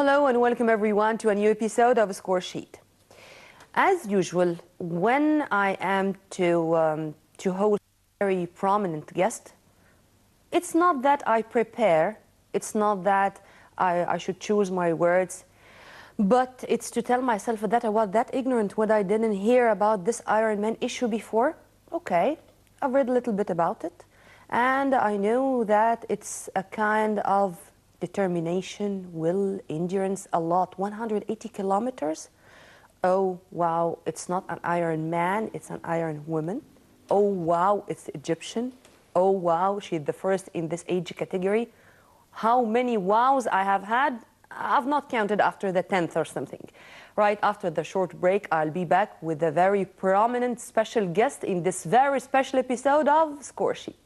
Hello and welcome everyone to a new episode of Score Sheet. As usual, when I am to host a very prominent guest, it's not that I prepare, it's not that I should choose my words, but it's to tell myself that I was that ignorant when I didn't hear about this Ironman issue before. Okay, I've read a little bit about it, and I know that it's a kind of determination, will, endurance, a lot. 180 kilometers. Oh, wow, it's not an Iron Man, it's an Iron Woman. Oh, wow, it's Egyptian. Oh, wow, she's the first in this age category. How many wows I have had? I've not counted after the 10th or something. Right after the short break, I'll be back with a very prominent special guest in this very special episode of Score Sheet.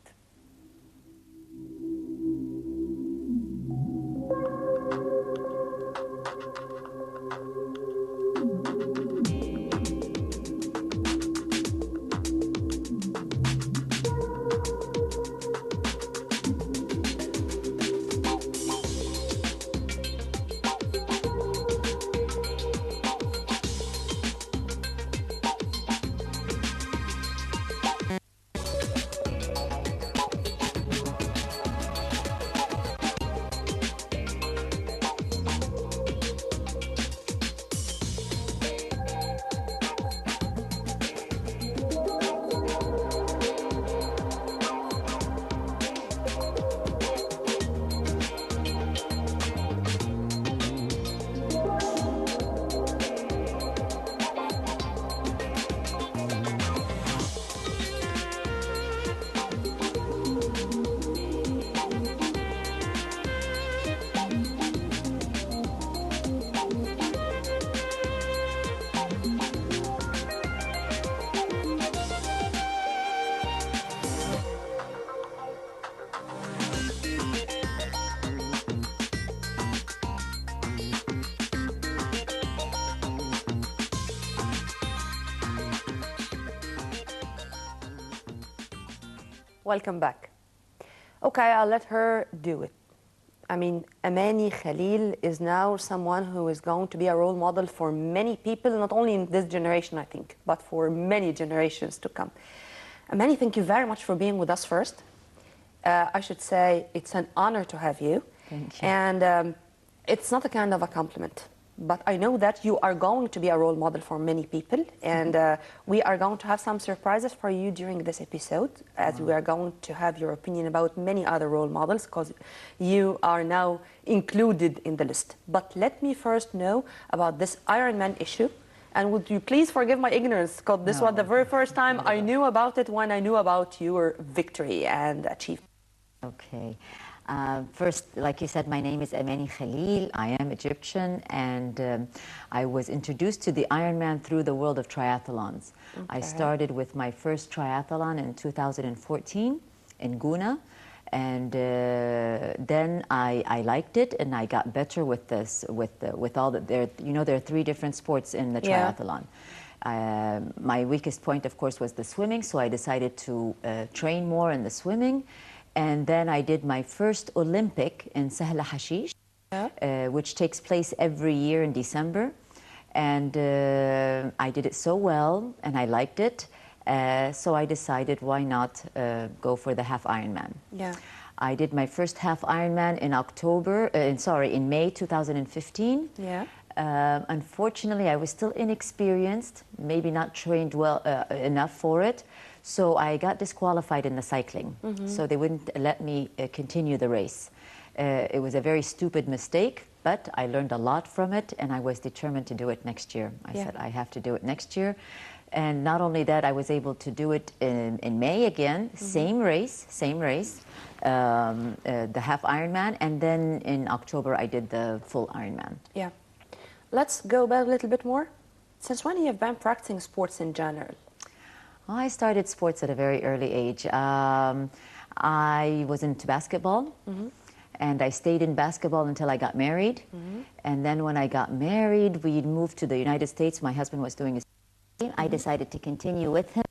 Welcome back. Okay, I'll let her do it. I mean, Amani Khalil is now someone who is going to be a role model for many people, not only in this generation, I think, but for many generations to come. Amani, thank you very much for being with us first. I should say it's an honor to have you. Thank you. And it's not a kind of a compliment, but I know that you are going to be a role model for many people, and we are going to have some surprises for you during this episode, as we are going to have your opinion about many other role models, because you are now included in the list. But let me first know about this Ironman issue, and would you please forgive my ignorance, because this was the very first time I knew about it when I knew about your victory and achievement. Okay. First, like you said, my name is Amani Khalil. I am Egyptian, and I was introduced to the Ironman through the world of triathlons. Okay. I started with my first triathlon in 2014 in Guna, and then I liked it, and I got better with this, with all the there. You know, there are three different sports in the triathlon. My weakest point, of course, was the swimming, so I decided to train more in the swimming. And then I did my first Olympic in Sahla Hashish, which takes place every year in December. And I did it so well, and I liked it. So I decided, why not go for the half Ironman? Yeah. I did my first half Ironman in May 2015. Yeah. Unfortunately, I was still inexperienced, maybe not trained well enough for it. So I got disqualified in the cycling. So they wouldn't let me continue the race. It was a very stupid mistake, but I learned a lot from it, and I was determined to do it next year. I said, I have to do it next year. And not only that, I was able to do it in May again, same race, the half Ironman, and then in October I did the full Ironman. Yeah. Let's go back a little bit more. Since when have you been practicing sports in general? I started sports at a very early age. I was into basketball, and I stayed in basketball until I got married. And then when I got married, we moved to the United States. My husband was doing his thing. I decided to continue with him.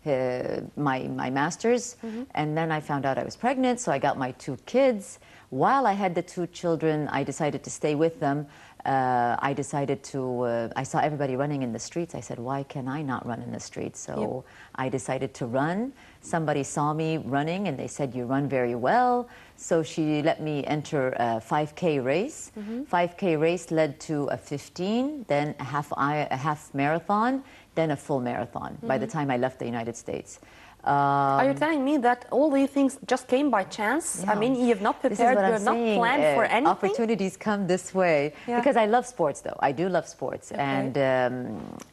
my master's, and then I found out I was pregnant, so I got my 2 kids. While I had the 2 children, I decided to stay with them. I decided to, I saw everybody running in the streets. I said, why can I not run in the streets? So I decided to run. Somebody saw me running and they said, you run very well. So she let me enter a 5K race. 5K race led to a 15, then a half marathon, then a full marathon by the time I left the United States. Are you telling me that all these things just came by chance? Yeah. I mean, you've not prepared, you've not planned for anything? Opportunities come this way. Because I love sports, though. I do love sports. And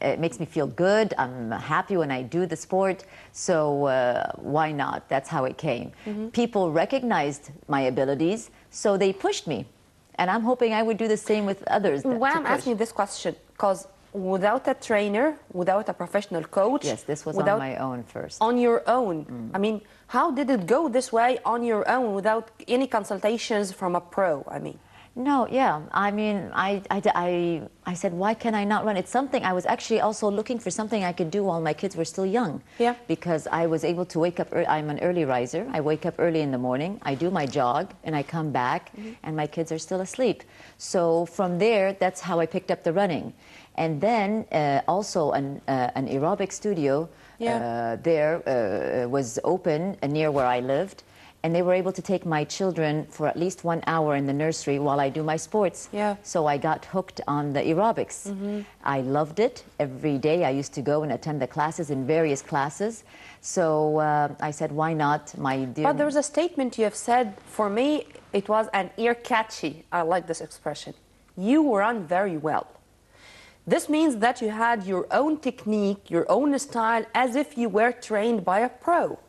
it makes me feel good. I'm happy when I do the sport. So why not? That's how it came. People recognized my abilities, so they pushed me. And I'm hoping I would do the same with others. Why I'm asking this question, because without a trainer, without a professional coach. Yes, this was on my own first. On your own. I mean, how did it go this way on your own without any consultations from a pro? I mean. No, yeah. I mean, I said, why can I not run? It's something I was actually also looking for something I could do while my kids were still young. Yeah. Because I was able to wake up, I'm an early riser. I wake up early in the morning, I do my jog, and I come back, and my kids are still asleep. So from there, that's how I picked up the running. And then also an aerobic studio there was open near where I lived. And they were able to take my children for at least 1 hour in the nursery while I do my sports. Yeah. So I got hooked on the aerobics. I loved it. Every day I used to go and attend the classes in various classes. So I said, why not, my dear... But there was a statement you have said, for me, it was an ear-catchy. I like this expression. You run very well. This means that you had your own technique, your own style, as if you were trained by a pro.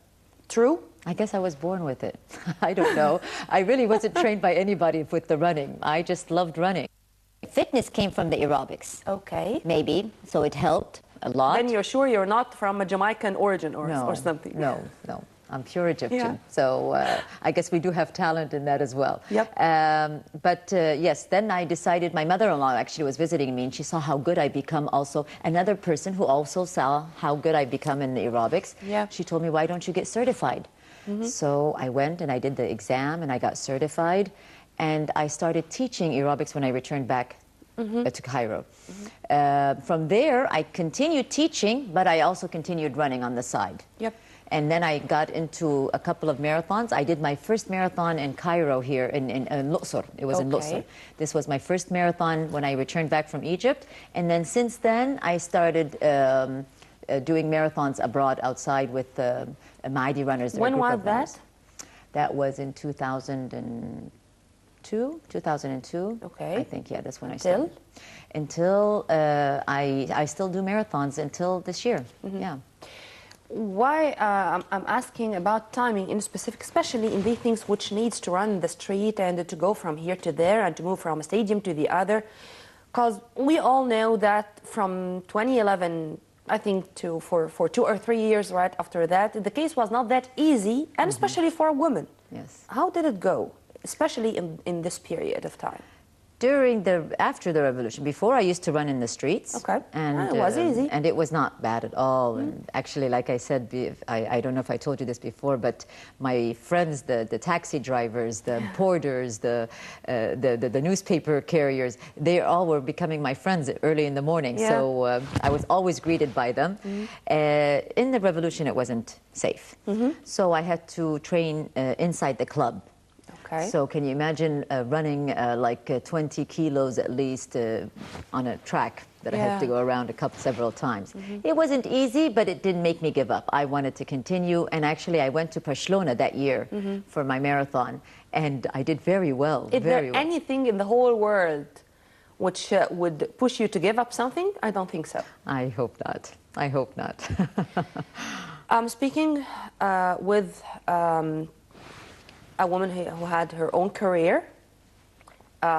True? I guess I was born with it. I don't know. I really wasn't trained by anybody with the running. I just loved running. Fitness came from the aerobics. Okay. Maybe, so it helped a lot. Then you're sure you're not from a Jamaican origin or something? No. I'm pure Egyptian, so I guess we do have talent in that as well. Yep. But yes, then I decided, my mother-in-law actually was visiting me, and she saw how good I become also. Another person who also saw how good I become in the aerobics. Yeah. She told me, why don't you get certified? So I went and I did the exam and I got certified, and I started teaching aerobics when I returned back to Cairo. From there, I continued teaching, but I also continued running on the side. Yep. And then I got into a couple of marathons. I did my first marathon in Cairo here, in Luxor. It was in Luxor. This was my first marathon when I returned back from Egypt. And then since then, I started doing marathons abroad outside with Maadi runners. When was that? That was in 2002. Okay. I think, yeah, that's when I started. Until I still do marathons until this year. Yeah. Why I'm asking about timing in specific, especially in these things which needs to run the street and to go from here to there and to move from a stadium to the other, because we all know that from 2011, I think, for 2 or 3 years right after that, the case was not that easy, and especially for a woman. Yes. How did it go, especially in this period of time? After the revolution, before I used to run in the streets. Okay. And it was easy. And it was not bad at all. And actually, like I said, I don't know if I told you this before, but my friends, the taxi drivers, the porters, the newspaper carriers, they all were becoming my friends early in the morning. Yeah. So I was always greeted by them. In the revolution, it wasn't safe. So I had to train inside the club. Okay. So can you imagine running like 20 kilos at least on a track that I had to go around several times? It wasn't easy, but it didn't make me give up. I wanted to continue, and actually I went to Barcelona that year for my marathon, and I did very well. Is there anything in the whole world which would push you to give up something? I don't think so. I hope not. I hope not. I'm speaking with a woman who had her own career,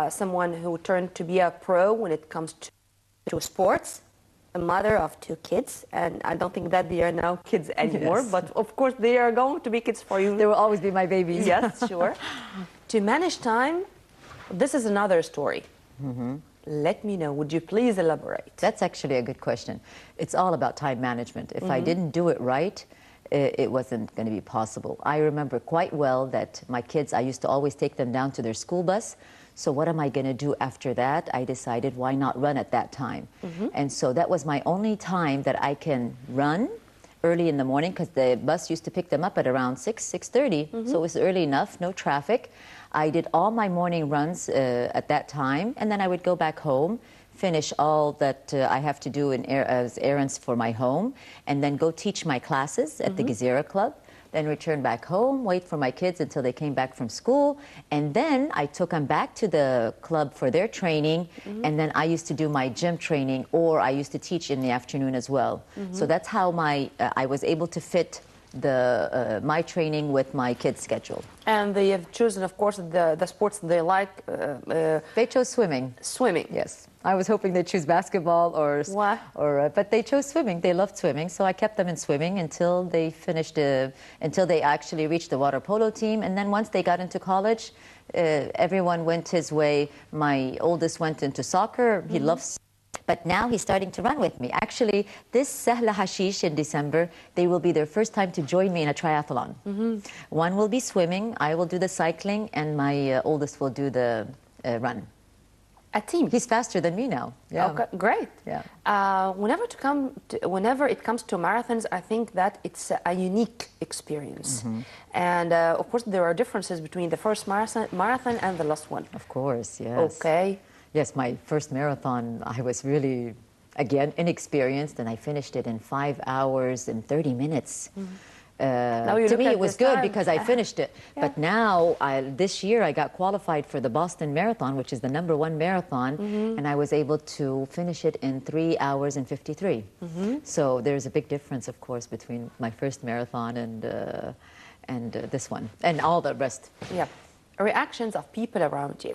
someone who turned to be a pro when it comes to sports, a mother of 2 kids, and I don't think that they are now kids anymore, but of course they are going to be kids for you. They will always be my babies. Yes, sure. To manage time, this is another story. Let me know. Would you please elaborate? That's actually a good question. It's all about time management. If I didn't do it right, it wasn't going to be possible. I remember quite well that my kids, I used to always take them down to their school bus. So what am I going to do after that? I decided, why not run at that time? And so that was my only time that I can run early in the morning, because the bus used to pick them up at around 6:30. So it was early enough, no traffic. I did all my morning runs at that time, and then I would go back home, finish all that I have to do as errands for my home, and then go teach my classes at the Gezira Club, then return back home, wait for my kids until they came back from school, and then I took them back to the club for their training, and then I used to do my gym training, or I used to teach in the afternoon as well. So that's how I was able to fit my training with my kids' schedule. And they have chosen, of course, the sports they like. They chose swimming. Swimming. Yes. I was hoping they'd choose basketball but they chose swimming. They loved swimming, so I kept them in swimming until they finished, until they actually reached the water polo team. And then once they got into college, everyone went his way. My oldest went into soccer. He loves. But now he's starting to run with me. Actually, this Sahla Hashish in December, they will be their first time to join me in a triathlon. One will be swimming, I will do the cycling, and my oldest will do the run. A team. He's faster than me now. Yeah. Okay, great. Yeah. Whenever it comes to marathons, I think that it's a unique experience. And of course, there are differences between the first marathon and the last one. Of course, yes. Okay. Yes, my first marathon, I was really, again, inexperienced, and I finished it in 5 hours and 30 minutes. To me, it was good because I finished it. Yeah. But now, this year, I got qualified for the Boston Marathon, which is the #1 marathon, and I was able to finish it in 3 hours and 53. So there's a big difference, of course, between my first marathon and this one, and all the rest. Yeah. Reactions of people around you.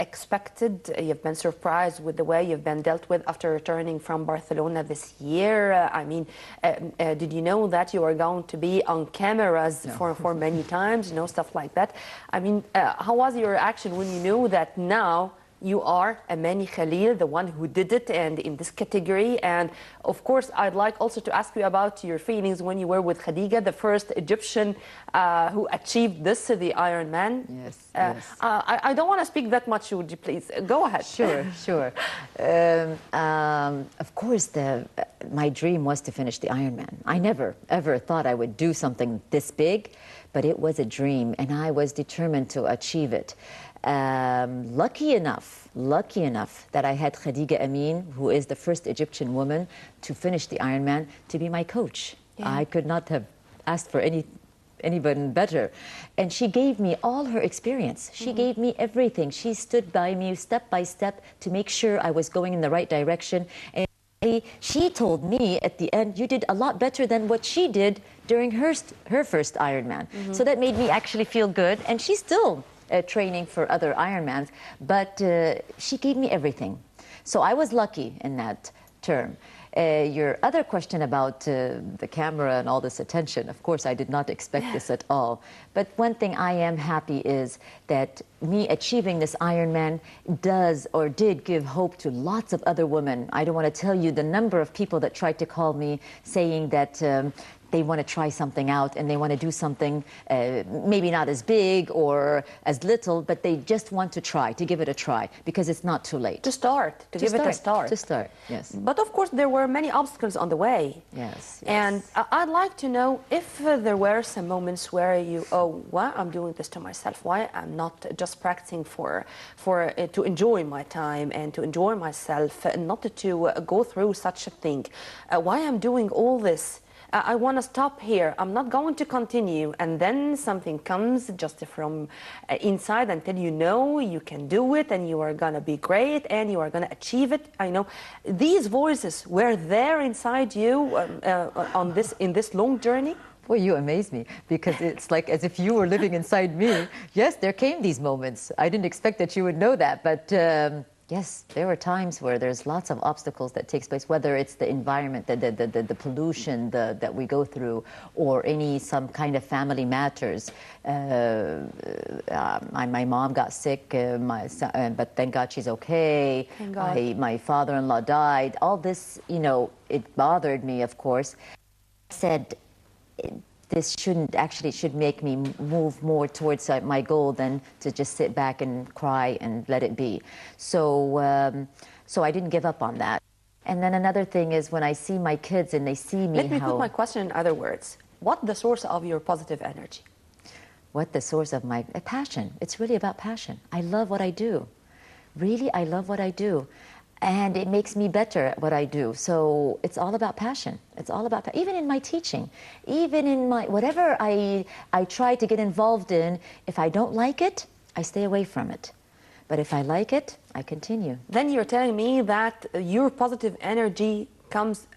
Expected, you've been surprised with the way you've been dealt with after returning from Barcelona this year. I mean, did you know that you are going to be on cameras for many times, you know, stuff like that? I mean, how was your reaction when you knew that now you are Amani Khalil, the one who did it, and in this category? And of course, I'd like also to ask you about your feelings when you were with Khadija, the first Egyptian who achieved this, the Ironman. Yes, yes. I don't want to speak that much, would you please? Go ahead. Sure, sure. Of course, my dream was to finish the Ironman. I never, ever thought I would do something this big, but it was a dream, and I was determined to achieve it. Lucky enough that I had Khadija Amin, who is the first Egyptian woman to finish the Ironman, to be my coach. Yeah. I could not have asked for anyone better. And she gave me all her experience. She gave me everything. She stood by me step by step to make sure I was going in the right direction. And she told me at the end, you did a lot better than what she did during her first Ironman. So that made me actually feel good. And she's still training for other Ironmans, but she gave me everything. So I was lucky in that term. Your other question about the camera and all this attention, of course, I did not expect this at all. But one thing I am happy is that me achieving this Ironman did give hope to lots of other women. I don't want to tell you the number of people that tried to call me saying that they want to try something out and they want to do something maybe not as big or as little, but they just want to try, to give it a try, because it's not too late. To start, to give it a start. To start, yes. But of course, there were many obstacles on the way. Yes, yes. And I'd like to know if there were some moments where you, why I'm doing this to myself? Why I'm not just practicing to enjoy my time and to enjoy myself, and not to go through such a thing? Why I'm doing all this? I want to stop here. I'm not going to continue. And then something comes just from inside and tell you, no, you can do it, and you are going to be great, and you are going to achieve it. I know these voices were there inside you in this long journey. Boy, you amaze me, because it's like as if you were living inside me. Yes, there came these moments. I didn't expect that you would know that, but Yes, there are times where there's lots of obstacles that takes place, whether it's the environment, the pollution that we go through, or some kind of family matters. My mom got sick, but thank God she's okay. Thank God. My father-in-law died. All this, it bothered me, of course. I said, this should make me move more towards my goal than to just sit back and cry and let it be. So, so I didn't give up on that. And then another thing is when I see my kids and they see me Let me put my question in other words. What's the source of your positive energy? What the source of my passion? It's really about passion. I love what I do. Really, I love what I do. And it makes me better at what I do. So it's all about passion. It's all about, even in my teaching, even in my, whatever I try to get involved in, if I don't like it, I stay away from it. But if I like it, I continue. Then you're telling me that your positive energy comes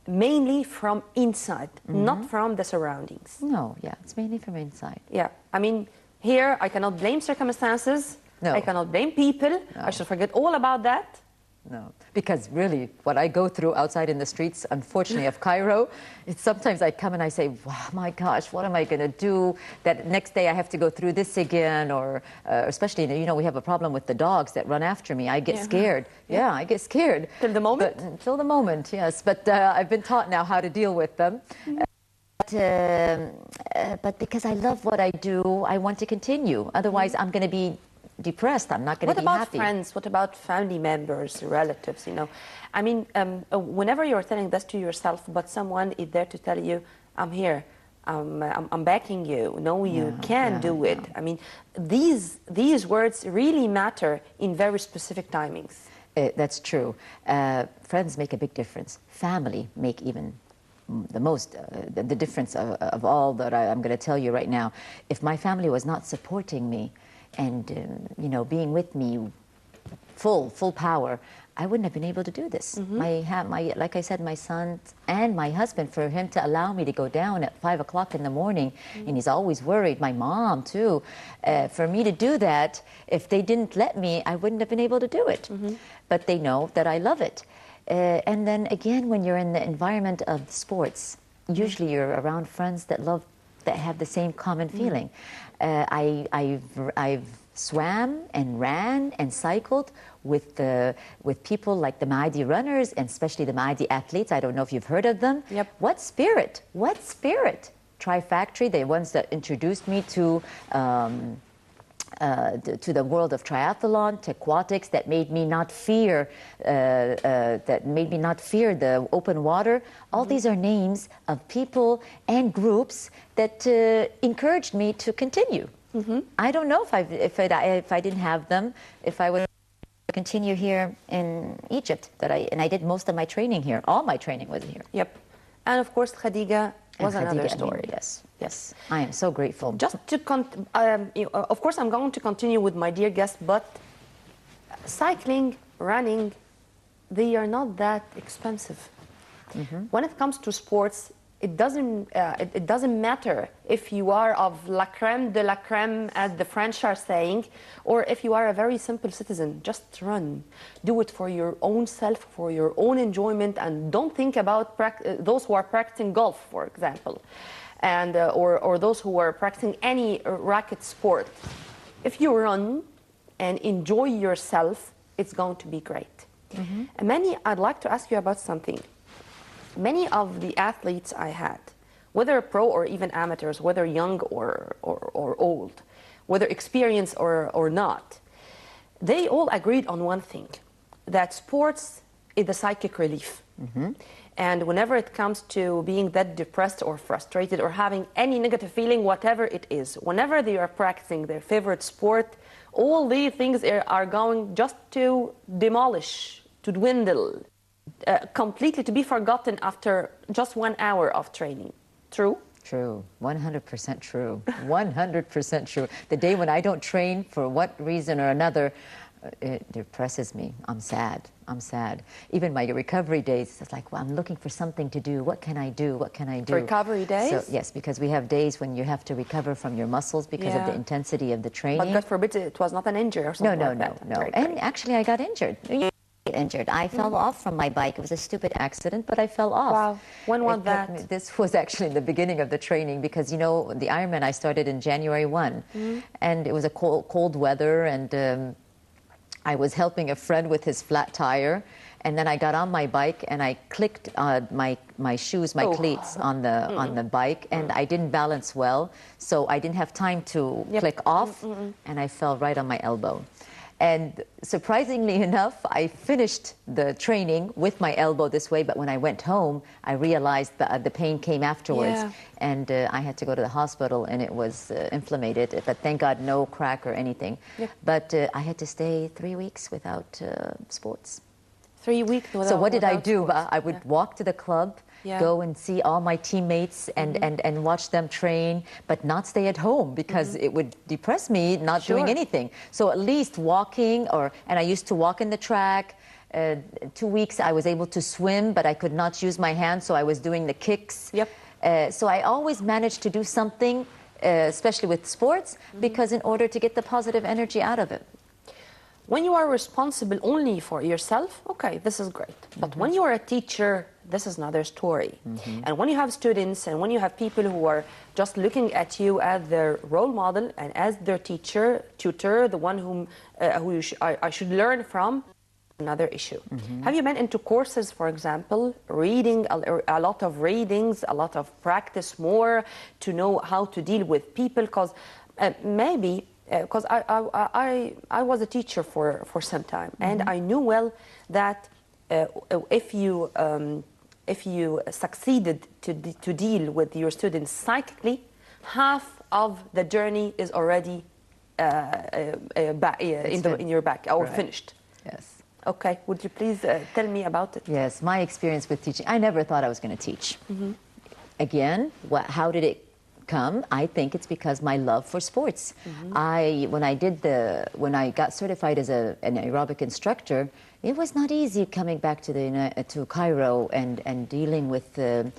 mainly from inside, not from the surroundings. No, yeah, it's mainly from inside. Yeah, I mean, here I cannot blame circumstances. No. I cannot blame people. No. I should forget all about that. No, because really what I go through outside in the streets, unfortunately, of Cairo, it's sometimes I come and I say, wow, my gosh, what am I going to do? That next day I have to go through this again, or especially, we have a problem with the dogs that run after me. I get scared. Yeah, I get scared. Till the moment? Till the moment, yes. But I've been taught now how to deal with them. But because I love what I do, I want to continue. Otherwise, I'm going to be depressed. I'm not going to be happy. What about friends? What about family members, relatives? I mean, whenever you're telling this to yourself, but someone is there to tell you, "I'm here, I'm backing you. No, you can do it." I mean, these words really matter in very specific timings. That's true. Friends make a big difference. Family make even the most, the difference of all that I'm going to tell you right now. If my family was not supporting me, and being with me full power, I wouldn't have been able to do this. Like I said, my son and my husband, for him to allow me to go down at 5 o'clock in the morning, and he's always worried, my mom too, for me to do that, if they didn't let me, I wouldn't have been able to do it. But they know that I love it. And then again, when you're in the environment of sports, usually you're around friends that have the same common feeling. I've swam and ran and cycled with people like the Mahdi runners, and especially the Mahdi athletes. I don't know if you've heard of them. Yep. What spirit! What spirit! Tri-Factory, the ones that introduced me to the world of triathlon, to aquatics, that made me not fear the open water. All these are names of people and groups that encouraged me to continue. I don't know if I didn't have them, if I would continue here in Egypt. And I did most of my training here. All my training was here. Yep, and of course Khadija was another story. Yes, I am so grateful. Just to, of course, I'm going to continue with my dear guest, but cycling, running, they are not that expensive. When it comes to sports, it doesn't matter if you are of la crème de la crème, as the French are saying, or if you are a very simple citizen. Just run. Do it for your own self, for your own enjoyment, and don't think about those who are practicing golf, for example, and or those who are practicing any racket sport. If you run and enjoy yourself, it's going to be great. And I'd like to ask you about something. Many of the athletes I had, whether pro or even amateurs, whether young or old, whether experienced or not, they all agreed on one thing, that sports is the psychic relief. And whenever it comes to being that depressed or frustrated or having any negative feeling, whatever it is, whenever they are practicing their favorite sport, all these things are going just to demolish, to dwindle, completely to be forgotten after just 1 hour of training. True? True. 100% true. 100% true. The day when I don't train for what reason or another, it depresses me. I'm sad. I'm sad. Even my recovery days, it's like, well, I'm looking for something to do. What can I do? What can I do? Recovery days? So, yes, because we have days when you have to recover from your muscles because of the intensity of the training. But God forbid it was not an injury or something like that. No. And actually, I got injured. Injured. I fell off from my bike. It was a stupid accident, but I fell off. Wow. When was that? This was actually in the beginning of the training because, you know, the Ironman I started in January 1. And it was a cold weather, and I was helping a friend with his flat tire. And then I got on my bike and I clicked my shoes, my cleats on the bike, and I didn't balance well, so I didn't have time to click off, and I fell right on my elbow. And surprisingly enough, I finished the training with my elbow this way, but when I went home, I realized that the pain came afterwards, and I had to go to the hospital, and it was inflamed. But thank God, no crack or anything. But I had to stay 3 weeks without sports. 3 weeks without. So what did I do? I would walk to the club, go and see all my teammates and watch them train, but not stay at home because it would depress me not doing anything. So at least walking, and I used to walk in the track. 2 weeks I was able to swim, but I could not use my hands, so I was doing the kicks. So I always managed to do something, especially with sports, because in order to get the positive energy out of it. When you are responsible only for yourself, okay, this is great. But when you are a teacher, this is another story. And when you have students and when you have people who are just looking at you as their role model and as their teacher, tutor, the one who I should learn from, another issue. Have you been into courses, for example, reading a lot of readings, a lot of practice more to know how to deal with people? Because maybe... Because I was a teacher for some time, and I knew well that if you succeeded to deal with your students psychically, half of the journey is already in your back or finished. Yes. Okay. Would you please tell me about it? Yes. My experience with teaching, I never thought I was going to teach. Again, how did it come? I think it's because my love for sports. When I got certified as an aerobic instructor, it was not easy coming back to Cairo and dealing with the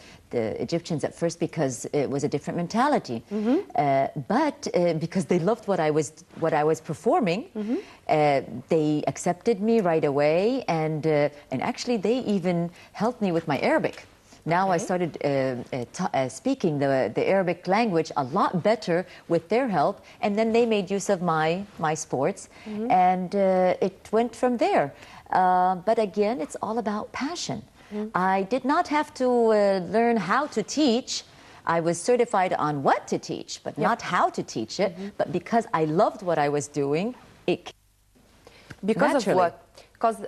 Egyptians at first because it was a different mentality. But because they loved what I was performing, they accepted me right away, and actually they even helped me with my Arabic. Now I started speaking the Arabic language a lot better with their help, and then they made use of my sports, and it went from there. But again, it's all about passion. I did not have to learn how to teach. I was certified on what to teach, but not how to teach it. But because I loved what I was doing, it came because naturally. Of what? Because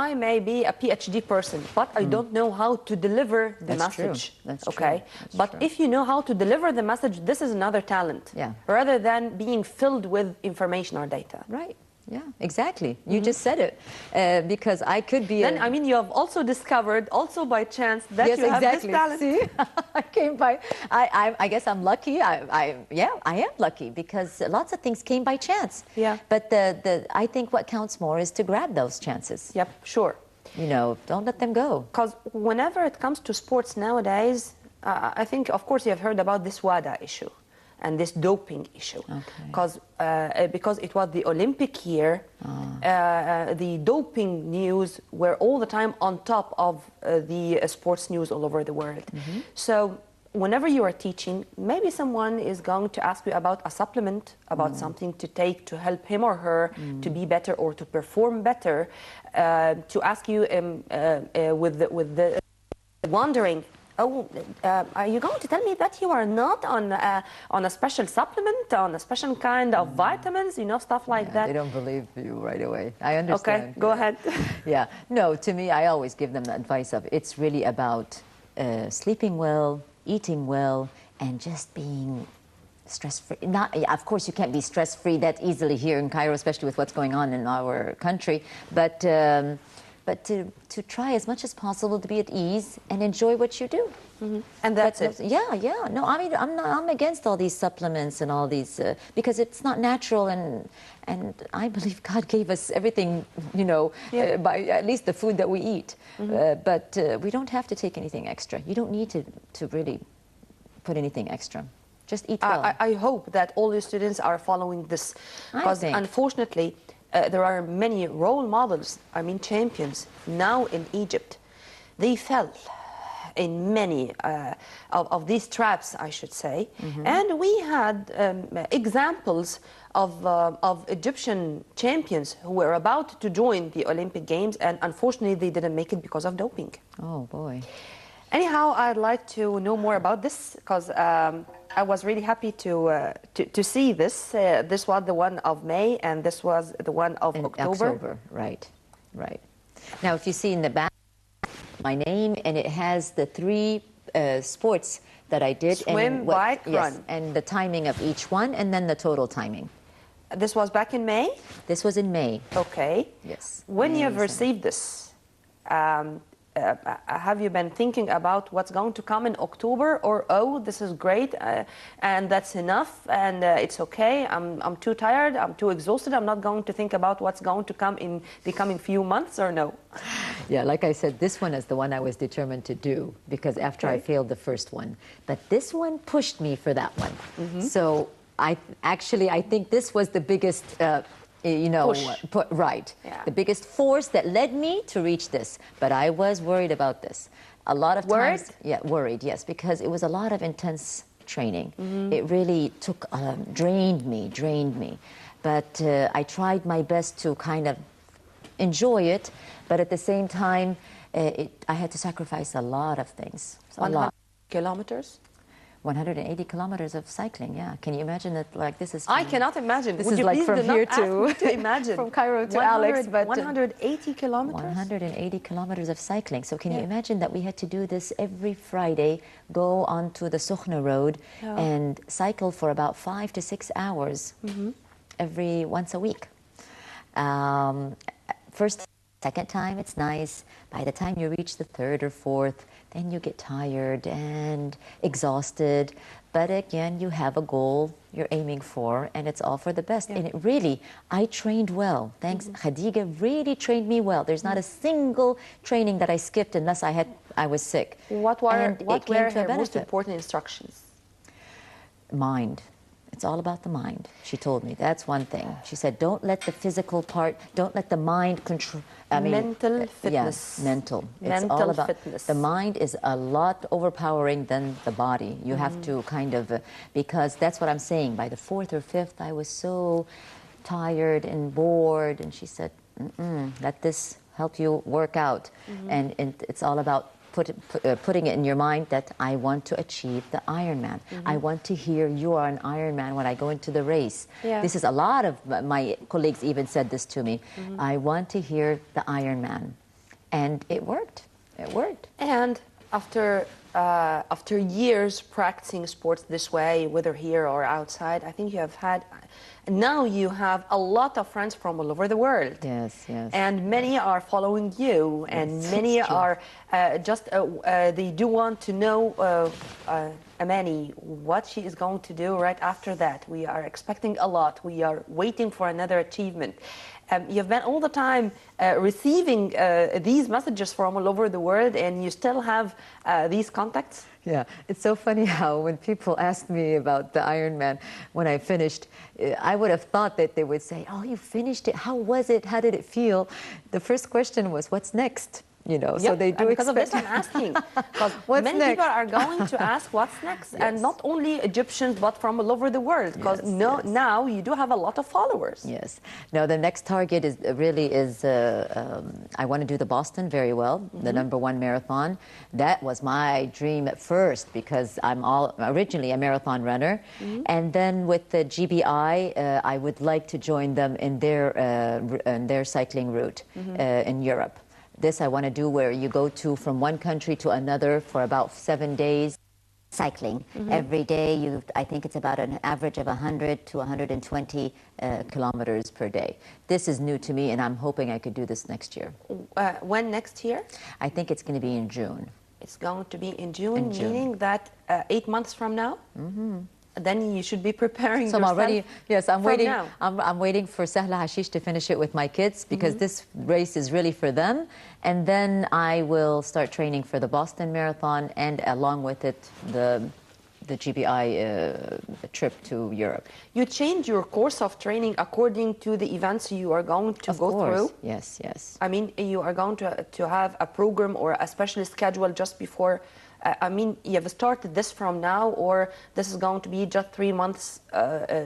I may be a PhD person, but I don't know how to deliver the message. That's okay. That's but true. if you know how to deliver the message, this is another talent. Rather than being filled with information or data. Right. Yeah, exactly. You just said it. Because I could be. Then, I mean, you have also discovered, also by chance, that you have this talent. See, I came by. I guess I'm lucky. I am lucky because lots of things came by chance. But I think what counts more is to grab those chances. Yep, sure. You know, don't let them go. Because whenever it comes to sports nowadays, I think, of course, you have heard about this WADA issue and this doping issue. Because it was the Olympic year, the doping news were all the time on top of the sports news all over the world. So whenever you are teaching, maybe someone is going to ask you about a supplement, about something to take to help him or her to be better or to perform better, to ask you with the wondering, oh, are you going to tell me that you are not on a special supplement, on a special kind of vitamins, you know, stuff like that? They don't believe you right away. I understand. Okay, go ahead. No, to me, I always give them the advice of it's really about sleeping well, eating well, and just being stress-free. Of course, you can't be stress-free that easily here in Cairo, especially with what's going on in our country, but but to try as much as possible to be at ease and enjoy what you do. And that's it. Yeah, yeah. No, I mean, I'm against all these supplements and all these because it's not natural, and I believe God gave us everything, you know, by at least the food that we eat. But we don't have to take anything extra. You don't need to really put anything extra. Just eat well. I hope that all the students are following this, because unfortunately there are many role models, I mean champions, now in Egypt. They fell in many of these traps, I should say. And we had examples of Egyptian champions who were about to join the Olympic Games, and unfortunately they didn't make it because of doping. Oh, boy. Anyhow, I'd like to know more about this, because I was really happy to see this. This was the one of May, and this was the one of October. Right, right. Now, if you see in the back, my name, and it has the 3 sports that I did. Swim, bike, run. And the timing of each one, and then the total timing. This was back in May? This was in May. Okay. Yes. When you've received this, have you been thinking about what's going to come in October, or oh, this is great and that's enough and it's okay, I'm too tired, I'm too exhausted, I'm not going to think about what's going to come in the coming few months, or no? Yeah, like I said, this one is the one I was determined to do, because after I failed the first one. But this one pushed me for that one. So I think this was the biggest you know, right. Yeah. The biggest force that led me to reach this. But I was worried about this. A lot of times, worried, yes, because it was a lot of intense training. It really took, drained me. But I tried my best to kind of enjoy it, but at the same time, I had to sacrifice a lot of things. A lot. Kilometers? 180 kilometers of cycling, yeah. Can you imagine that? Like, this is... I cannot imagine. This is like from here to imagine. From Cairo to Alex, but 180 kilometers? 180 kilometers of cycling. So can you imagine that we had to do this every Friday, go onto the Sukhna Road and cycle for about 5 to 6 hours once a week. First, second time, it's nice. By the time you reach the 3rd or 4th, then you get tired and exhausted. But again, you have a goal you're aiming for, and it's all for the best. And it really, I trained well. Thanks, Khadija really trained me well. There's not a single training that I skipped unless I was sick. What were her most important instructions? Mind. It's all about the mind. She told me that's one thing. She said, don't let the physical part, don't let the mind control. Mental fitness. Yeah, mental. It's all about fitness. The mind is a lot overpowering than the body. You have to kind of, because that's what I'm saying. By the 4th or 5th, I was so tired and bored. And she said, let this help you work out. And it's all about putting it in your mind that I want to achieve the Ironman. I want to hear you are an Ironman when I go into the race. This is a lot of my colleagues even said this to me. I want to hear the Ironman. And it worked. It worked. And after years practicing sports this way, whether here or outside, I think you have had, now you have a lot of friends from all over the world. Yes, yes. And many are following you, and many are they do want to know Amani, what she is going to do right after that. We are expecting a lot. We are waiting for another achievement. You've been all the time receiving these messages from all over the world, and you still have these contacts? Yeah, it's so funny how when people ask me about the Ironman, when I finished, I would have thought that they would say, oh, you finished it, how was it, how did it feel? The first question was, what's next? You know, so they do because of this I'm asking. Because many people are going to ask what's next, and not only Egyptians, but from all over the world. Because now you do have a lot of followers. Yes. No, the next target is I want to do the Boston very well, the #1 marathon. That was my dream at first, because I'm originally a marathon runner, and then with the GBI, I would like to join them in their cycling route in Europe. This I want to do where you go from one country to another for about 7 days. cycling. Every day, I think it's about an average of 100 to 120 kilometers per day. This is new to me, and I'm hoping I could do this next year. When next year? I think it's going to be in June. It's going to be in June, meaning that 8 months from now? Then you should be preparing so yourself. I'm already, yes, I'm waiting. Now. I'm waiting for Sahla Hashish to finish it with my kids because this race is really for them. And then I will start training for the Boston Marathon and along with it the GBI trip to Europe. You change your course of training according to the events you are going to go through? Yes, yes. I mean, you are going to have a program or a special schedule just before. I mean, you have started this from now, or this is going to be just 3 months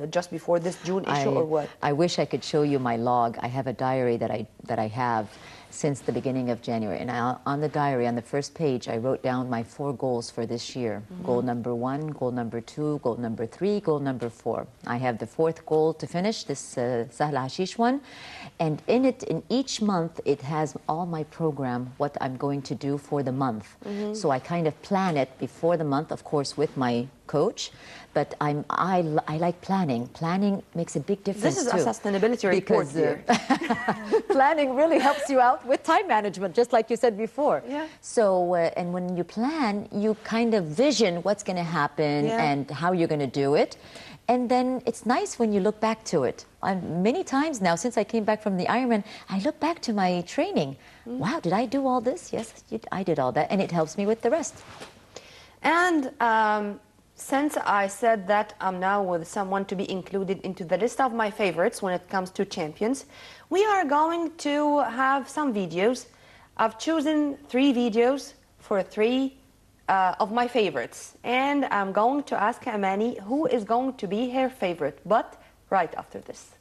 just before this June issue, or what? I wish I could show you my log. I have a diary that I have since the beginning of January. And on the diary, on the first page, I wrote down my 4 goals for this year. Goal number 1, goal number 2, goal number 3, goal number 4. I have the 4th goal to finish, this Sahla Hashish one. And in it, in each month, it has all my program, what I'm going to do for the month. So I kind of plan it before the month, of course, with my coach. But I like planning. Planning makes a big difference, This is a sustainability report here. Planning really helps you out with time management, just like you said before. Yeah. So, and when you plan, you kind of vision what's going to happen and how you're going to do it. And then it's nice when you look back to it. Many times now, since I came back from the Ironman, I look back to my training. Wow, did I do all this? Yes, I did all that. And it helps me with the rest. And since I said that I'm now with someone to be included into the list of my favorites when it comes to champions, we are going to have some videos. I've chosen 3 videos for 3 of my favorites. And I'm going to ask Amani who is going to be her favorite, but right after this.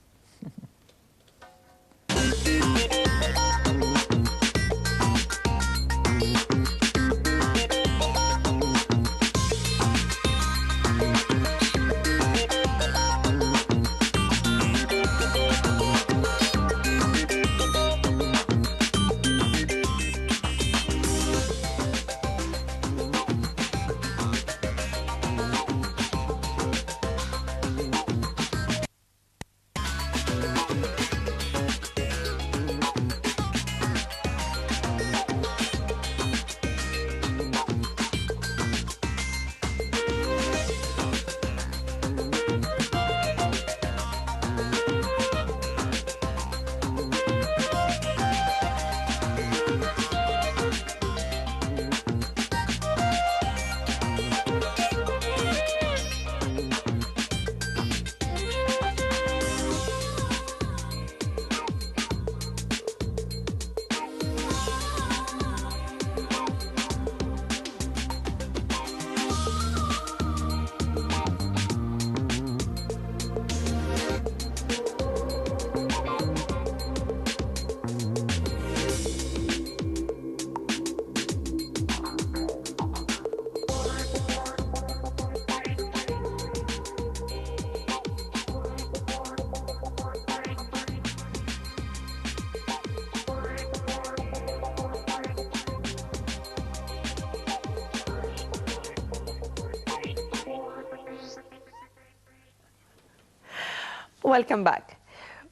Welcome back.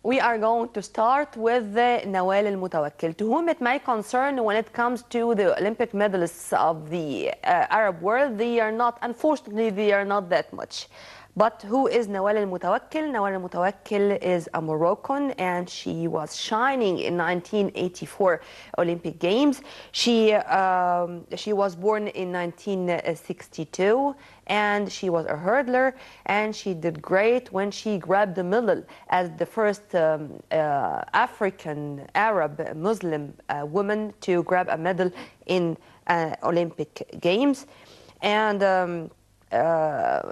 We are going to start with Nawal Al-Mutawakkil, to whom it may concern when it comes to the Olympic medalists of the Arab world. They are not, unfortunately, they are not that much. But who is Nawal Al-Mutawakkil? Nawal Al-Mutawakkil is a Moroccan, and she was shining in 1984 Olympic Games. She was born in 1962, and she was a hurdler, and she did great when she grabbed the medal as the first African, Arab, Muslim woman to grab a medal in Olympic Games. And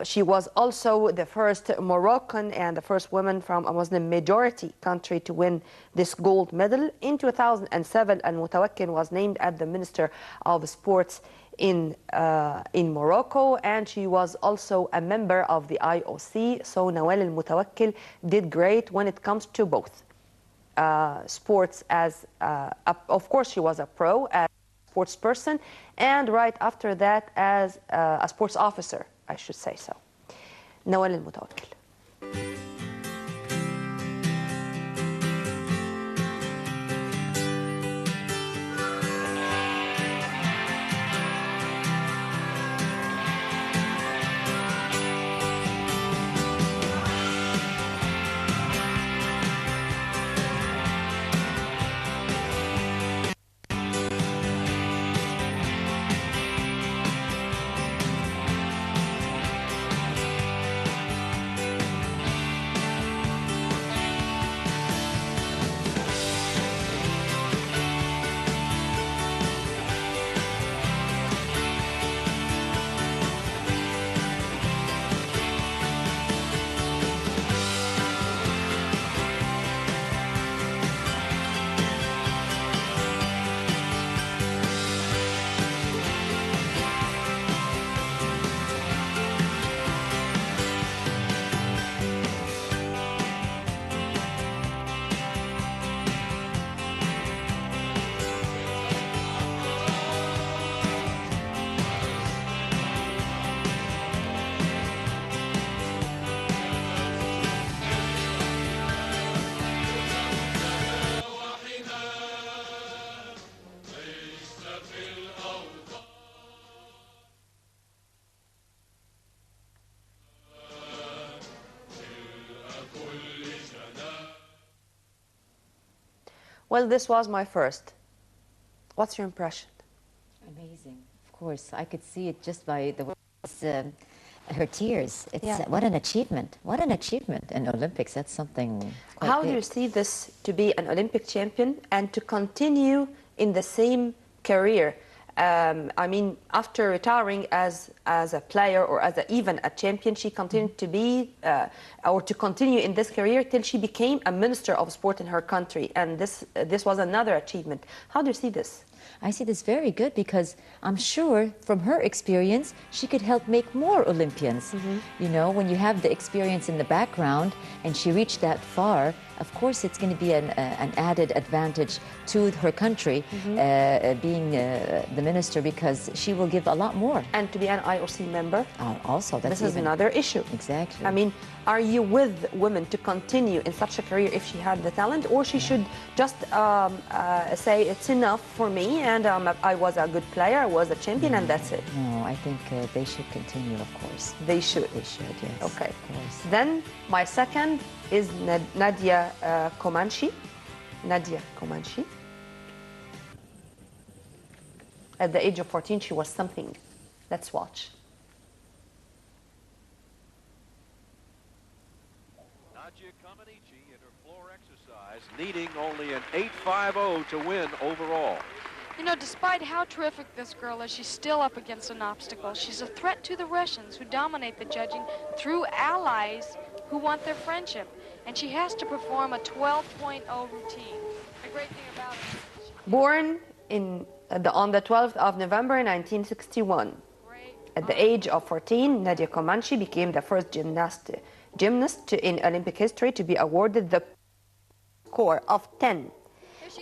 she was also the first Moroccan and the first woman from a Muslim majority country to win this gold medal. In 2007, Al-Mutawakkil was named as the Minister of Sports in Morocco, and she was also a member of the IOC. So Nawal Al-Mutawakkil did great when it comes to both sports as, of course she was a pro, as sports person, and right after that as a sports officer, I should say so. نوال المتوكل. Well, this was my first. What's your impression? Amazing. Of course, I could see it just by the her tears. It's Yeah. What an achievement! What an achievement in Olympics. That's something quite How do big. you see this to be an Olympic champion and to continue in the same career? I mean, after retiring as a player or as even a champion, she continued to be or to continue in this career till she became a minister of sport in her country, and this was another achievement. How do you see this? I see this very good because I'm sure from her experience, she could help make more Olympians. You know, when you have the experience in the background and she reached that far, of course it's going to be an added advantage to her country being the minister, because she will give a lot more. And to be an IOC member? Also, that's this is another issue. Exactly. I mean, are you with women to continue in such a career if she had the talent, or she should just say it's enough for me and I was a good player, I was a champion, and that's it? No, I think they should continue, of course. They should. They should, yes. Okay. Of course. Then my second is Nadia Comanche. Nadia Comanche. At the age of 14, she was something. Let's watch. Nadia Comanche in her floor exercise, needing only an 8.50 to win overall. You know, despite how terrific this girl is, she's still up against an obstacle. She's a threat to the Russians, who dominate the judging through allies who want their friendship. And she has to perform a 12.0 routine. The great thing about it. Born on the 12th of November 1961. At the age of 14, Nadia Comanche became the first gymnast in Olympic history to be awarded the score of 10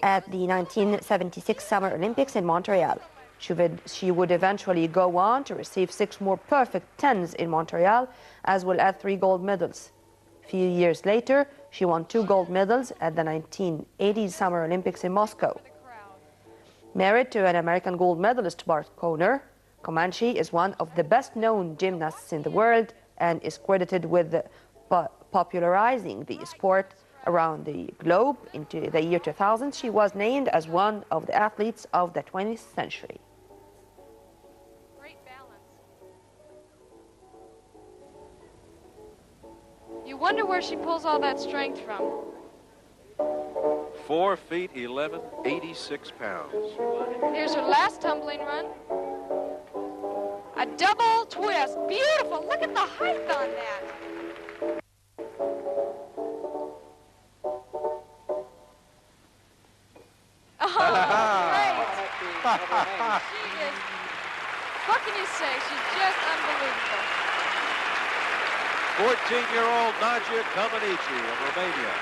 at the 1976 Summer Olympics in Montreal. She would eventually go on to receive 6 more perfect 10s in Montreal, as well as 3 gold medals. A few years later, she won 2 gold medals at the 1980 Summer Olympics in Moscow. Married to an American gold medalist, Bart Conner, Comanche is one of the best-known gymnasts in the world and is credited with popularizing the sport around the globe. Into the year 2000, she was named as one of the athletes of the 20th century. Great balance. You wonder where she pulls all that strength from. 4 feet 11, 86 pounds. Here's her last tumbling run. A double twist. Beautiful. Look at the height on that. Oh, great. She is, what can you say? She's just unbelievable. 14-year-old Nadia Comanche of Romania.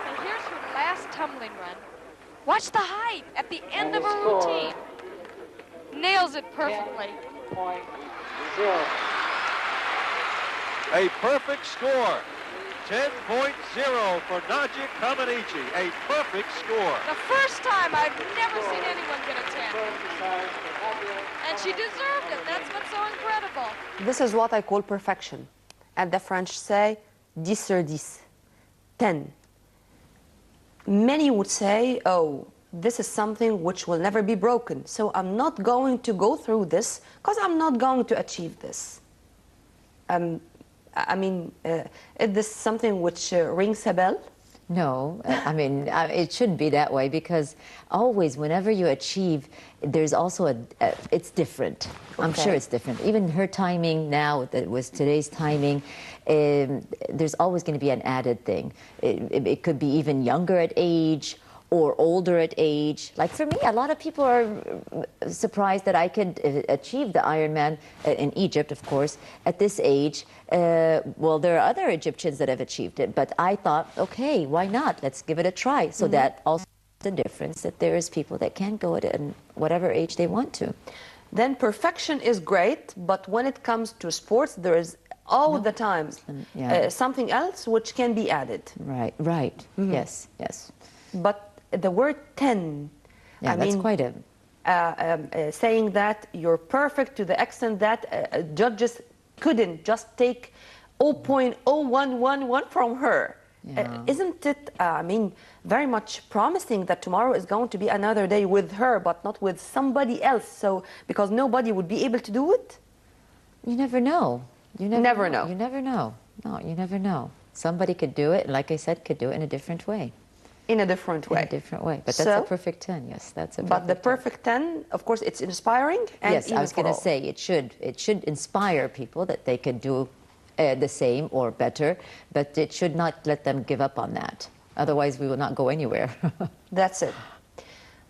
And here's her last tumbling run. Watch the height at the end of her routine. Nails it perfectly. 10.0. A perfect score. 10.0 for Nadia Comaneci. A perfect score. The first time I've never seen anyone get a 10. And she deserved it. That's what's so incredible. This is what I call perfection. And the French say 10 sur 10. 10. Many would say, oh, this is something which will never be broken. So I'm not going to go through this because I'm not going to achieve this. I mean, is this something which rings a bell? No, I mean, it shouldn't be that way, because always, whenever you achieve, there's also it's different. I'm Okay. sure it's different. Even her timing now, that was today's timing, there's always going to be an added thing. It could be even younger at age or older at age. Like for me, a lot of people are surprised that I could achieve the Ironman in Egypt, of course, at this age. Well, there are other Egyptians that have achieved it, but I thought, okay, why not? Let's give it a try. So that also the difference that there is people that can go at whatever age they want to. Then perfection is great, but when it comes to sports, there is all the time something else which can be added. Right, right. Yes, yes. But the word 10, Yeah, I that's mean, quite a... saying that you're perfect to the extent that judges couldn't just take 0.0111 from her. Yeah. Isn't it, I mean, very much promising that tomorrow is going to be another day with her, but not with somebody else? So, because nobody would be able to do it? You never know. You Never know. You never know. No, you never know. Somebody could do it, and like I said, could do it in a different way. In a different way. In a different way. But that's So- a perfect 10, yes. That's a But the 10. perfect 10, of course, it's inspiring. And Yes, I even was for going to all. say it should inspire people that they could do the same or better, but it should not let them give up on that. Otherwise, we will not go anywhere. That's it.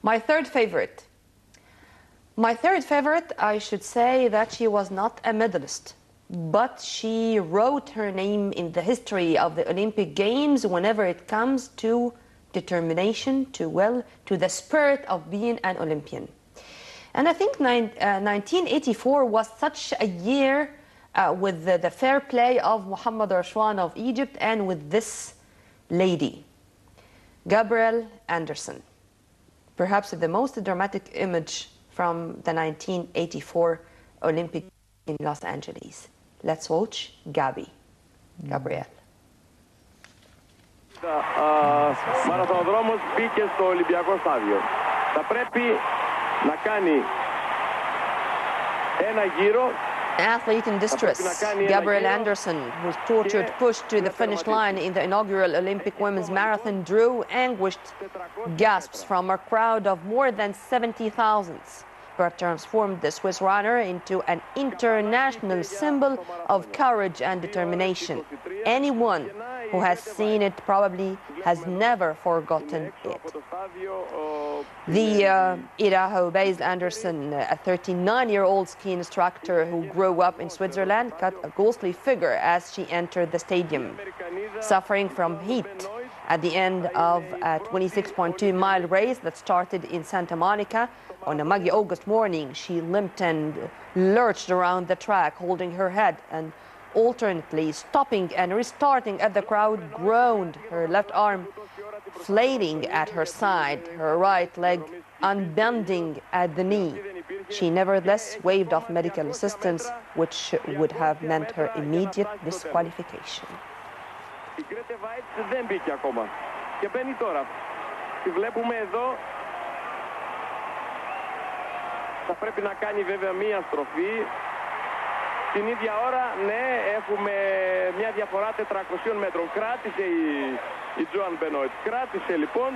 My third favorite. My third favorite, I should say that she was not a medalist, but she wrote her name in the history of the Olympic Games whenever it comes to determination, to the spirit of being an Olympian. And I think 1984 was such a year with the fair play of Mohamed Rashwan of Egypt and with this lady, Gabrielle Anderson. Perhaps the most dramatic image from the 1984 Olympic in Los Angeles. Let's watch Gabrielle. Μαραθωνοδρόμος μπήκε στο Ολυμπιακό στάδιο. Θα πρέπει να κάνει ένα γύρο. Athlete in distress, Gabrielle Anderson, who was tortured, pushed to the finish line in the inaugural Olympic women's marathon, drew anguished gasps from a crowd of more than 70,000. But transformed the Swiss runner into an international symbol of courage and determination. Anyone who has seen it probably has never forgotten it. The Idaho-based Anderson, a 39-year-old ski instructor who grew up in Switzerland, cut a ghostly figure as she entered the stadium. Suffering from heat at the end of a 26.2-mile race that started in Santa Monica, on a muggy August morning, she limped and lurched around the track, holding her head and alternately stopping and restarting as the crowd groaned, her left arm flailing at her side, her right leg unbending at the knee. She nevertheless waved off medical assistance, which would have meant her immediate disqualification. Η Γκρέτε Βάιτς δεν μπήκε ακόμα και μπαίνει τώρα. Τη βλέπουμε εδώ. Θα πρέπει να κάνει βέβαια μία στροφή. Την ίδια ώρα, ναι, έχουμε μια διαφορά 400 μέτρων. Κράτησε η Τζοάν Μπενόιτ. Κράτησε λοιπόν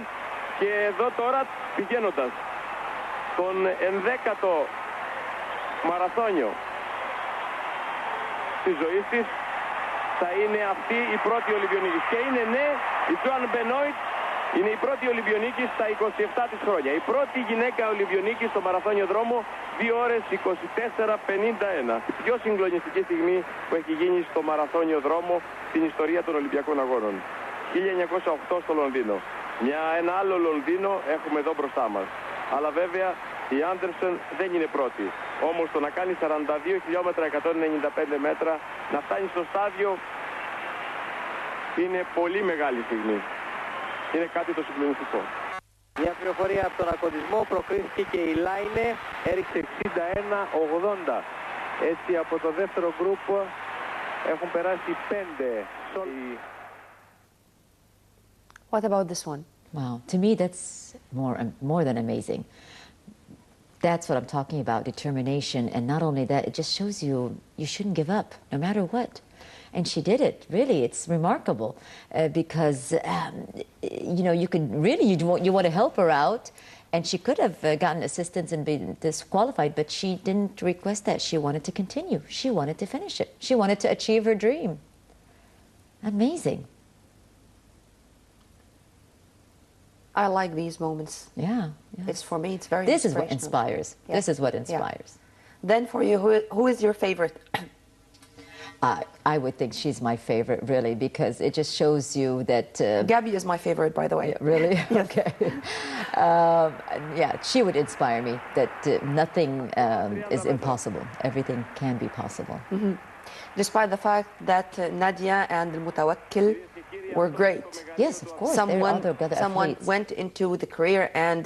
και εδώ τώρα πηγαίνοντας τον 11ο μαραθώνιο της ζωής της, θα είναι αυτή η πρώτη Ολυμπιονίκης. Και είναι, ναι, η Τζοάν Μπενόιτ είναι η πρώτη Ολυμπιονίκης στα 27 της χρόνια. Η πρώτη γυναίκα Ολυμπιονίκης στο μαραθώνιο δρόμο, 2 ώρες 24:51. Η πιο συγκλονιστική στιγμή που έχει γίνει στο μαραθώνιο δρόμο στην ιστορία των Ολυμπιακών Αγώνων. 1908 στο Λονδίνο. Ένα άλλο Λονδίνο έχουμε εδώ μπροστά μας. Αλλά βέβαια η Άντερσον δεν είναι πρώτη. Όμως το να κάνει 42 χιλιόμετρα, 195 μέτρα, να φτάνει στο στάδιο, είναι πολύ μεγάλη στιγμή. Είναι κάτι το συγκλονιστικό. Μια πληροφορία από τον ακοντισμό, προκρίθηκε και η Λάινε, έριξε 61-80. Έτσι από το δεύτερο γκρουπ έχουν περάσει 5. What about this one? Wow, to me that's more than amazing. That's what I'm talking about, determination. And not only that, it just shows you shouldn't give up, no matter what. And she did it, really. It's remarkable because, you know, you could really, you want to help her out. And she could have gotten assistance and been disqualified, but she didn't request that. She wanted to continue. She wanted to finish it. She wanted to achieve her dream. Amazing. I like these moments. Yeah. It's for me, it's very This is what inspires. Yeah. This is what inspires. Yeah. Then for you, who is your favorite? I would think she's my favorite, really, because it just shows you that... Gabby is my favorite, by the way. Yeah, really? Okay. Yeah, she would inspire me, that nothing is impossible. Everything can be possible. Mm-hmm. Despite the fact that Nadia and Mutawakkil were great. Yes, of course. Someone went into the career and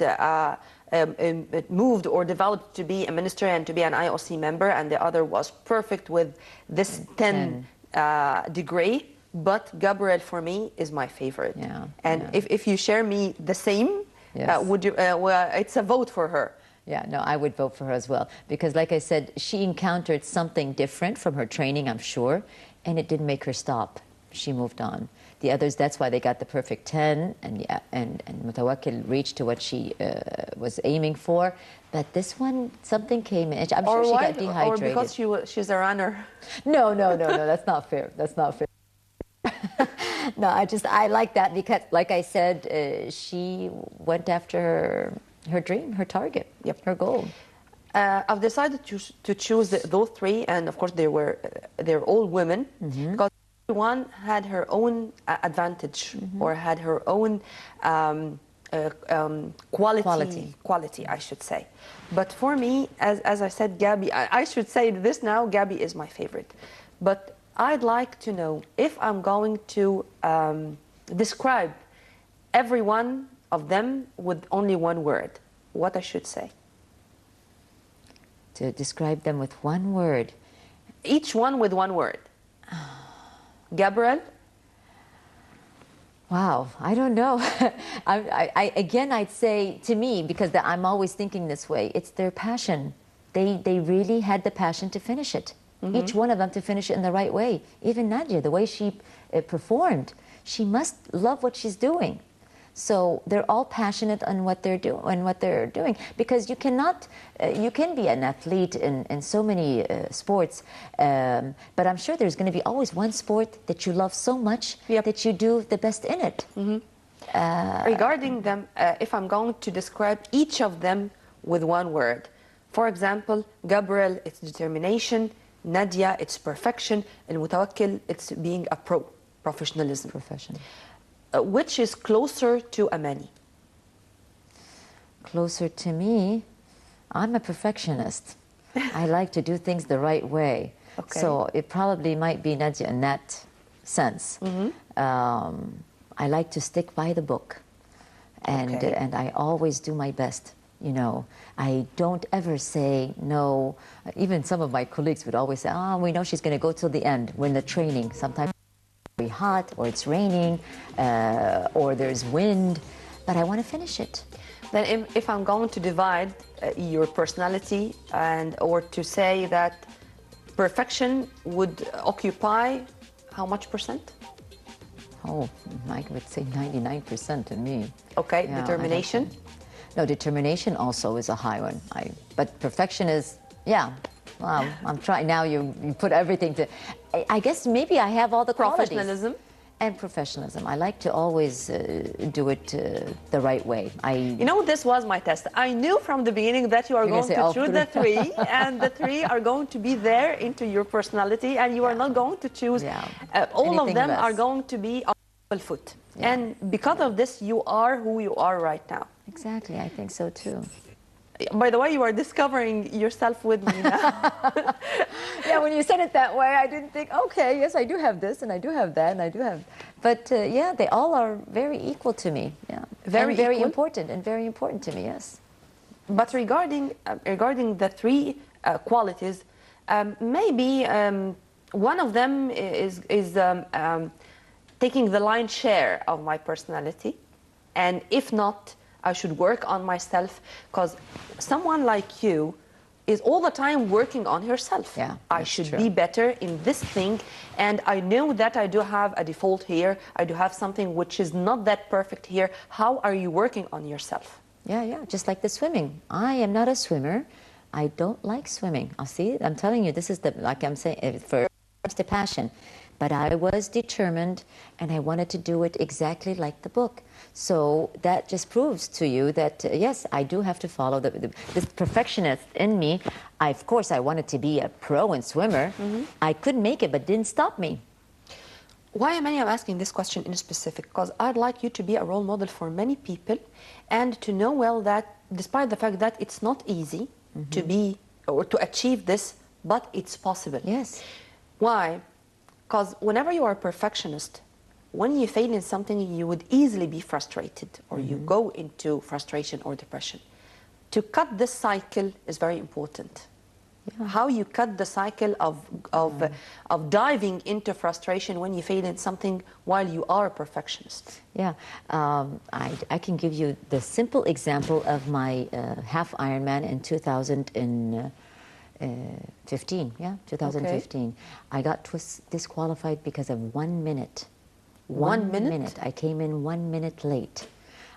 moved or developed to be a minister and to be an IOC member, and the other was perfect with this 10 degree. But Gabriel, for me, is my favorite. Yeah, and if you share me the same, would you? Well, it's a vote for her. Yeah, no, I would vote for her as well. Because like I said, she encountered something different from her training, I'm sure, and it didn't make her stop. She moved on. The others, that's why they got the perfect 10, and Mutawakkil reached to what she was aiming for. But this one, something came in. I'm sure she got dehydrated. Or because she's a runner. No, that's not fair. That's not fair. No, I like that because, like I said, she went after her dream, her target, her goal. I've decided to choose those three, and of course they're all women, because everyone had her own advantage or had her own quality, I should say. But for me, as I said, Gabby, I should say this now, Gabby is my favorite. But I'd like to know if I'm going to describe every one of them with only one word, what I should say. To describe them with one word? Each one with one word. Gabriel? Wow, I don't know. Again, I'd say, to me, because I'm always thinking this way, it's their passion. They really had the passion to finish it. Each one of them to finish it in the right way. Even Nadia, the way she performed, she must love what she's doing. So they're all passionate on what they're doing, because you cannot, you can be an athlete in so many sports, but I'm sure there's going to be always one sport that you love so much that you do the best in it. Regarding them, if I'm going to describe each of them with one word, for example, Gabriel, it's determination, Nadia, it's perfection, and Mutawakkil, it's being a professionalism. Which is closer to Amani? Closer to me, I'm a perfectionist. I like to do things the right way. Okay. So it probably might be Nadia in that sense. I like to stick by the book. And I always do my best. You know, I don't ever say no. Even some of my colleagues would always say, oh, we know she's going to go till the end. We're in the training. Sometimes it's hot, or it's raining, or there's wind, but I want to finish it. Then if I'm going to divide your personality or to say that perfection would occupy how much percent? Oh, I would say 99% in me. Okay, Yeah, determination? No, determination also is a high one. But perfection is, well, I'm trying now. You put everything to. I guess maybe I have all the qualities. Professionalism? And professionalism. I like to always do it the right way. You know, this was my test. I knew from the beginning that you are going to choose the three, and the three are going to be there into your personality, and you are not going to choose. All of them are going to be foot. Yeah. And because of this, you are who you are right now. Exactly, I think so too. By the way, you are discovering yourself with me now. Yeah, when you said it that way, I didn't think, okay, yes, I do have this, and I do have that, and I do have... But yeah, they all are very equal to me, yeah. Very very equal? important, and very important to me, yes. But regarding the three qualities, maybe one of them is taking the lion's share of my personality, and if not, I should work on myself, because someone like you is all the time working on herself. Yeah, I that's should true. be better in this thing, and I know that I do have a default here. I do have something which is not that perfect here. How are you working on yourself? Yeah, yeah, just like the swimming. I am not a swimmer. I don't like swimming. I'll see, I'm telling you, this is the, like I'm saying, first a passion. But I was determined, and I wanted to do it exactly like the book. So that just proves to you that, yes, I do have to follow this perfectionist in me. Of course, I wanted to be a pro and swimmer. I couldn't make it, but didn't stop me. Why am I asking this question in specific? Because I'd like you to be a role model for many people, and to know well that despite the fact that it's not easy to be or to achieve this, but it's possible. Yes. Why? Because whenever you are a perfectionist, when you fail in something, you would easily be frustrated, or you go into frustration or depression. To cut this cycle is very important. Yeah. How you cut the cycle of diving into frustration when you fail in something while you are a perfectionist. Yeah, I can give you the simple example of my half Ironman in 2015. Yeah, 2015. Okay. I got disqualified because of 1 minute. 1 minute? I came in 1 minute late.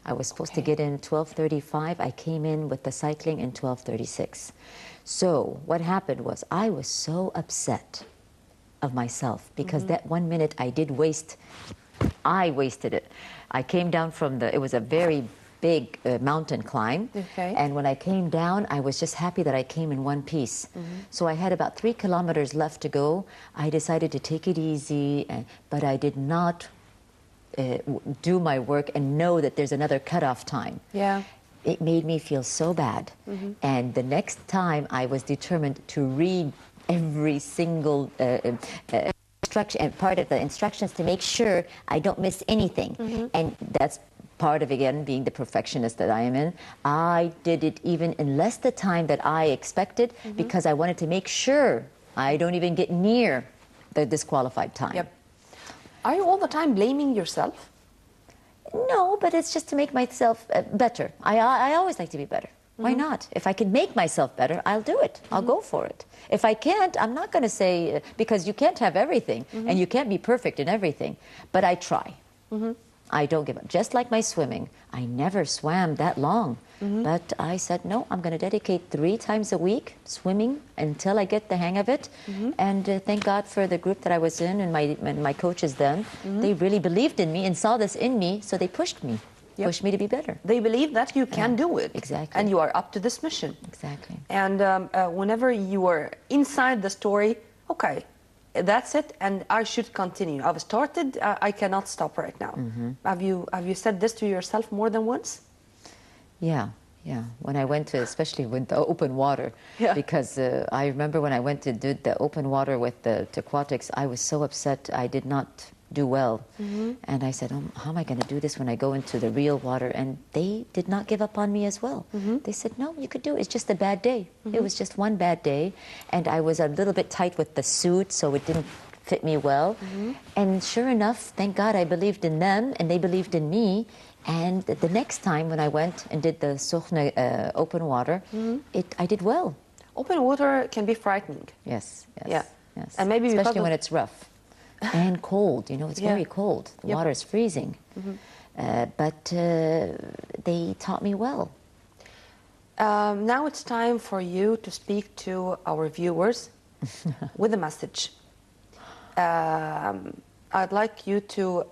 I was supposed to get in 12:35. I came in with the cycling in 12:36. So what happened was I was so upset of myself because that 1 minute I did waste. I wasted it. I came down from it was a very big mountain climb. Okay. And when I came down, I was just happy that I came in one piece. So I had about 3 kilometers left to go. I decided to take it easy, but I did not do my work and know that there's another cutoff time. Yeah. It made me feel so bad. And the next time I was determined to read every single instruction and part of the instructions to make sure I don't miss anything. And that's part of, again, being the perfectionist that I am in. I did it even in less the time that I expected because I wanted to make sure I don't even get near the disqualified time. Yep. Are you all the time blaming yourself? No, but it's just to make myself better. I always like to be better. Why not? If I can make myself better, I'll do it. I'll go for it. If I can't, I'm not going to say, because you can't have everything, and you can't be perfect in everything, but I try. I don't give up. Just like my swimming, I never swam that long, but I said, no, I'm going to dedicate 3 times a week swimming until I get the hang of it. And thank God for the group that I was in and my coaches then. They really believed in me and saw this in me, so they pushed me. Pushed me to be better. They believe that you can do it. Exactly. And you are up to this mission. Exactly. And whenever you are inside the story, okay, that's it, and I should continue. I've started, I cannot stop right now. Have you said this to yourself more than once? Yeah, yeah. When I went to, especially with the open water, because I remember when I went to do the open water with the aquatics, I was so upset I did not do well. And I said, oh, how am I going to do this when I go into the real water? And they did not give up on me as well. They said, no, you could do it. It's just a bad day. It was just one bad day. And I was a little bit tight with the suit, so it didn't fit me well. And sure enough, thank God I believed in them and they believed in me. And the next time when I went and did the Sokhna open water, I did well. Open water can be frightening. Yes, yes, yeah. yes. And maybe especially when it's rough. And cold, you know, it's very cold. The water is freezing. But they taught me well. Now it's time for you to speak to our viewers with a message. I'd like you to,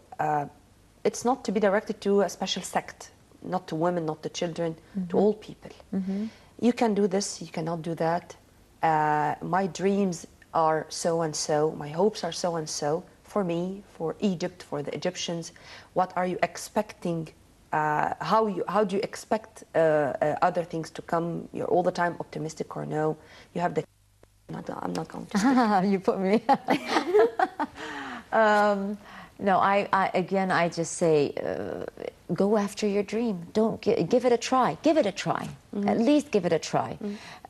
it's not to be directed to a special sect, not to women, not to children, to all people. You can do this, you cannot do that. My dreams are so and so, my hopes are so and so. for me, for Egypt, for the Egyptians? What are you expecting? How do you expect other things to come? You're all the time optimistic or no? You have the... I'm not going to speak. You put me... No, again, I just say, go after your dream. Don't give it a try. Give it a try. At least give it a try.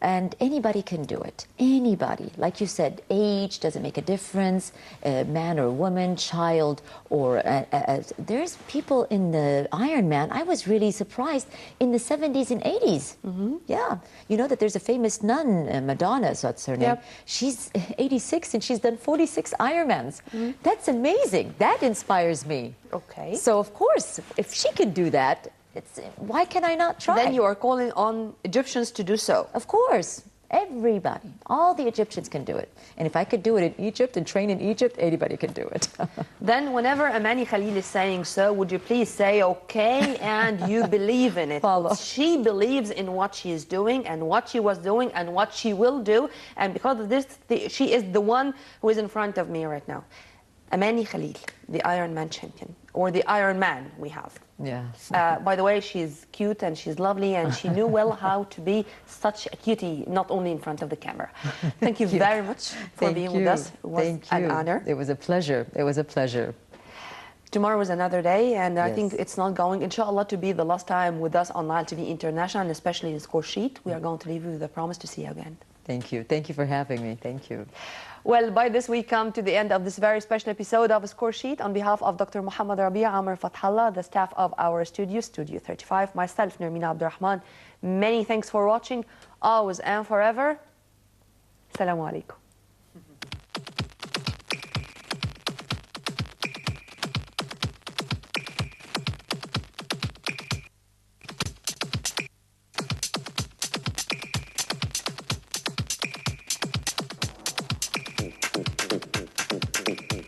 And anybody can do it. Anybody. Like you said, age doesn't make a difference. Man or woman, child, or there's people in the Ironman. I was really surprised in the 70s and 80s. Yeah, you know that there's a famous nun, Madonna, so that's her name. Yep. She's 86 and she's done 46 Ironmans. That's amazing. That inspires me. Okay. So of course, if she can do that, why can I not try? Then you are calling on Egyptians to do so. Of course. Everybody. All the Egyptians can do it. And if I could do it in Egypt and train in Egypt, anybody can do it. Then whenever Amani Khalil is saying so, would you please say okay and you believe in it? Follow. She believes in what she is doing and what she was doing and what she will do. And because of this, she is the one who is in front of me right now. Amani Khalil, the Ironman champion, or the Ironman we have. Yeah. By the way, she's cute and she's lovely and she knew well how to be such a cutie, not only in front of the camera. Thank you very much for being with us. It was an honor. It was a pleasure. It was a pleasure. Tomorrow is another day, and I Yes. think it's not going, inshallah, to be the last time with us on Nile TV International, and especially in Score Sheet. We are going to leave you with a promise to see you again. Thank you. Thank you for having me. Thank you. Well, by this we come to the end of this very special episode of Score Sheet. On behalf of Dr. Muhammad Rabia, Amr Fathallah, the staff of our studio, Studio 35, myself, Nermina Abdurrahman, many thanks for watching. Always and forever. Assalamu alaikum.